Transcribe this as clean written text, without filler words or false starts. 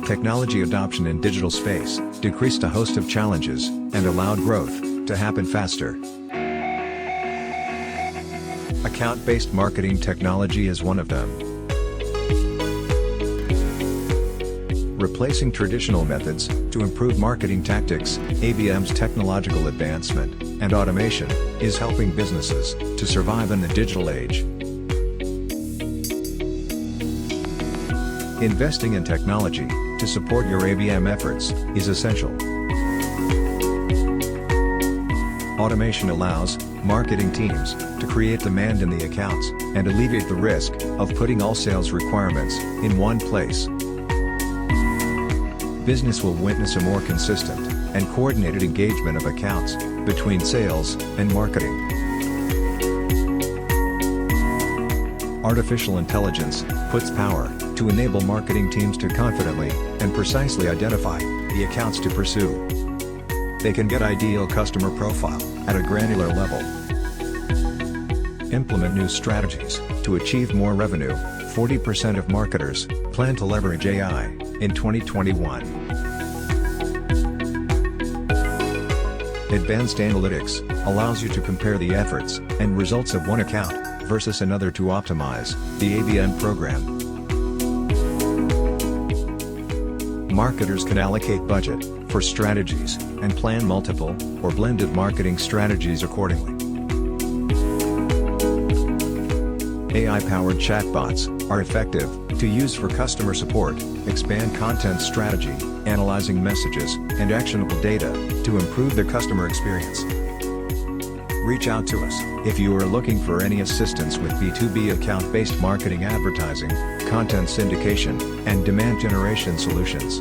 Technology adoption in digital space decreased a host of challenges and allowed growth to happen faster. Account-based marketing technology is one of them. Replacing traditional methods to improve marketing tactics, ABM's technological advancement and automation is helping businesses to survive in the digital age. Investing in technology to support your ABM efforts is essential. Automation allows marketing teams to create demand in the accounts and alleviate the risk of putting all sales requirements in one place. Business will witness a more consistent and coordinated engagement of accounts between sales and marketing. Artificial intelligence puts power to enable marketing teams to confidently and precisely identify the accounts to pursue. They can get ideal customer profile at a granular level. Implement new strategies to achieve more revenue. 40% of marketers plan to leverage AI in 2021. Advanced analytics allows you to compare the efforts and results of one account versus another to optimize the ABM program. Marketers can allocate budget for strategies and plan multiple or blended marketing strategies accordingly. AI-powered chatbots are effective to use for customer support, expand content strategy, analyzing messages and actionable data to improve the customer experience. Reach out to us if you are looking for any assistance with B2B account-based marketing, advertising, content syndication, and demand generation solutions.